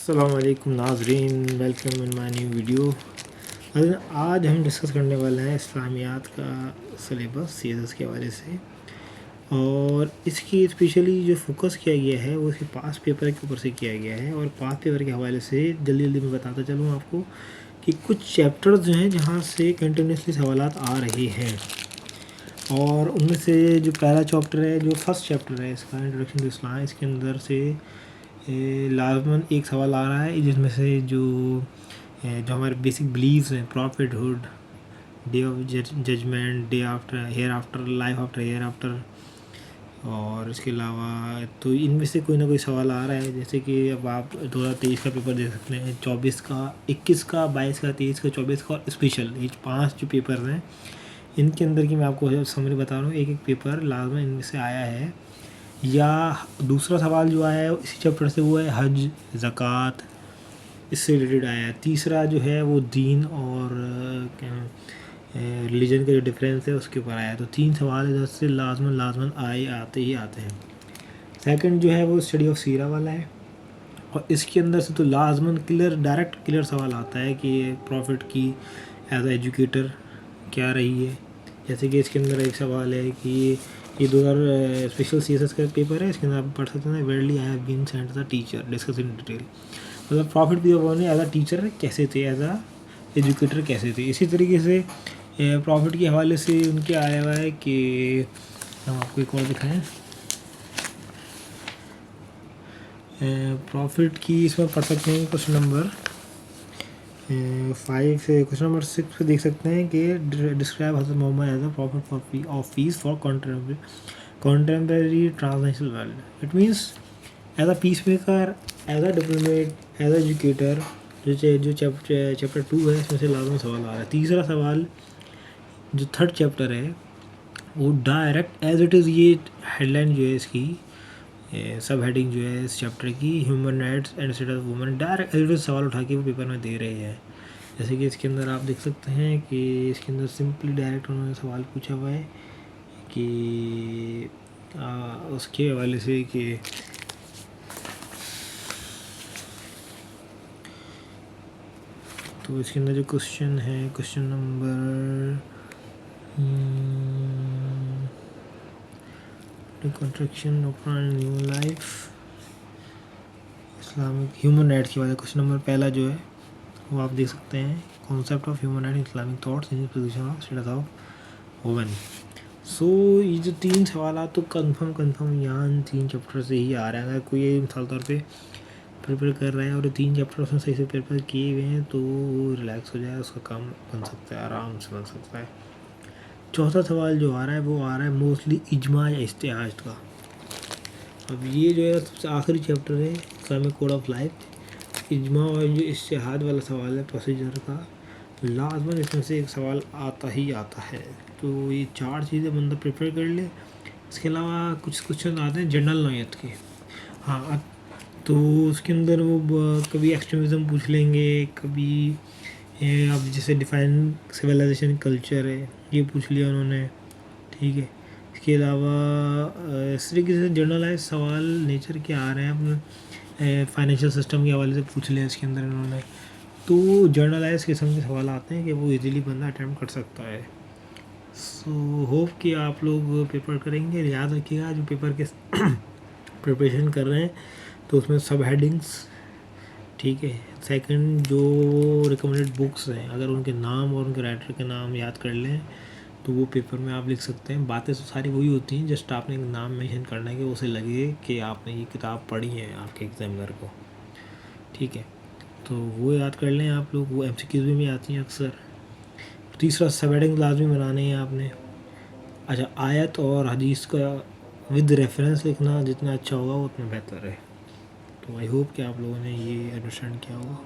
अस्सलाम वालेकुम नाज़रीन, welcome in my new video. आज हम डिस्कस करने वाले हैं इस्लामियात का सिलेबस सीएसएस के हवाले से, और इसकी स्पेशली जो फोकस किया गया है वो इसके पास पेपर के ऊपर से किया गया है। और पास पेपर के हवाले से जल्दी जल्दी मैं बताता चलूँ आपको कि कुछ चैप्टर्स जो हैं जहाँ से कंटिन्यूसली सवालात आ रहे हैं, और उनमें से जो पहला चैप्टर है, जो फर्स्ट चैप्टर है इसका, इंट्रोडक्शन टू इस्लाम, इसके अंदर से लाजमन एक सवाल आ रहा है जिसमें से जो हमारे बेसिक बिलीव्स हैं, prophethood, day of judgement, day after, hereafter, life after hereafter, और इसके अलावा तो इनमें से कोई ना कोई सवाल आ रहा है। जैसे कि अब आप 2023 का पेपर दे सकते हैं, 24 का, 21 का, 22 का, 23 का, 24 का और स्पेशल, ये 5 जो पेपर हैं इनके अंदर की मैं आपको समरी बता रहा हूँ। एक एक पेपर लाजमन इनमें से आया है। या दूसरा सवाल जो आया है इसी चैप्टर से वो है हज, ज़कात, इससे रिलेटेड आया है। तीसरा जो है वो दीन और रिलीजन का जो डिफरेंस है उसके ऊपर आया है। तो 3 सवाल इधर से लाजमन आते ही आते हैं। सेकंड जो है वो स्टडी ऑफ सीरा वाला है, और इसके अंदर से तो लाजमन डायरेक्ट क्लियर सवाल आता है कि प्रॉफिट की एज ए एजुकेटर क्या रही है। जैसे कि इसके अंदर एक सवाल है कि ये 2000 स्पेशल सीएसएस का पेपर है, इसके अंदर आप पढ़ सकते हैं verily I have been sent as a teacher, discuss in detail. मतलब प्रॉफिट भी उन्होंने एज अ टीचर कैसे थे, एज अ एजुकेटर कैसे थे। इसी तरीके से प्रॉफिट के हवाले से उनके आया हुआ है कि हम आपको एक और दिखाएँ। प्रॉफिट की इसमें पढ़ सकते हैं क्वेश्चन नंबर 5 से क्वेश्चन नंबर 6 पे देख सकते हैं कि डिस्क्राइब हज़रत Mohammad as a prophet of peace for contemporary transnational world. It means as a peacemaker, as a diplomat, as a educator, जो चैप्टर 2 है इसमें से लाजमी सवाल आ रहा है। तीसरा सवाल जो थर्ड चैप्टर है वो डायरेक्ट एज इट इज़, ये हेडलाइन जो है इसकी, सब हेडिंग जो है इस चैप्टर की, human rights and status of women, direct as it is सवाल उठा के वो पेपर में दे रहे हैं। जैसे कि इसके अंदर आप देख सकते हैं कि इसके अंदर सिंपली डायरेक्ट उन्होंने सवाल पूछा हुआ है कि उसके हवाले से कि तो इसके अंदर जो क्वेश्चन है, question number construction of new life, Islamic human rights के वाले क्वेश्चन नंबर पहला जो है वो आप देख सकते हैं, concept of human right, Islamic thoughts in position of status of women. So ये जो 3 सवाल तो कंफर्म यहाँ 3 चैप्टर से ही आ रहे हैं। अगर कोई मिसाल तौर पे प्रिपेयर कर रहे हैं और 3 चैप्टर उसमें सही से प्रिपेयर किए हुए हैं तो रिलैक्स हो जाए, उसका काम बन सकता है, आराम से बन सकता है। चौथा सवाल जो आ रहा है वो आ रहा है मोस्टली इजमा या इस्तेहाद का। अब ये जो है सबसे आखिरी चैप्टर है इस्लामिक कोड ऑफ लाइफ। इजमा और जो इस्तेहाद वाला सवाल है प्रोसीजर का, लाजमन इसमें से एक सवाल आता ही आता है। तो ये 4 चीज़ें बंदा प्रिपेयर कर ले। इसके अलावा कुछ क्वेश्चन आते हैं जनरल नौयत के। हाँ, तो उसके अंदर वो कभी एक्सट्रीमिज़म पूछ लेंगे, कभी अब जैसे डिफाइन सिविलाइजेशन कल्चर है ये पूछ लिया उन्होंने, ठीक है। इसके अलावा इस तरीके से जनरलाइज सवाल नेचर के आ रहे हैं, अपने फाइनेंशियल सिस्टम के हवाले से पूछ लिया इसके अंदर इन्होंने। तो जर्नलाइज किस्म के सवाल आते हैं कि वो इजीली बंदा अटैम्प्ट कर सकता है। सो होप कि आप लोग पेपर करेंगे। याद रखिएगा जो पेपर के प्रिपरेशन कर रहे हैं तो उसमें सब हेडिंग्स, ठीक है। सेकंड जो रिकमेंडेड बुक्स हैं, अगर उनके नाम और उनके राइटर के नाम याद कर लें तो वो पेपर में आप लिख सकते हैं। बातें तो सारी वही होती हैं, जस्ट आपने एक नाम मेंशन करना है कि उसे लगे कि आपने ये किताब पढ़ी है आपके एग्जामिनर को, ठीक है। तो वो याद कर लें आप लोग, वो MCQs में आती हैं अक्सर। तीसरा सब हेडिंग लाजमी बनाने हैं आपने। अच्छा, आयत और हदीस का विद रेफरेंस लिखना जितना अच्छा होगा उतना बेहतर है। तो आई होप कि आप लोगों ने ये अंडरस्टैंड किया होगा।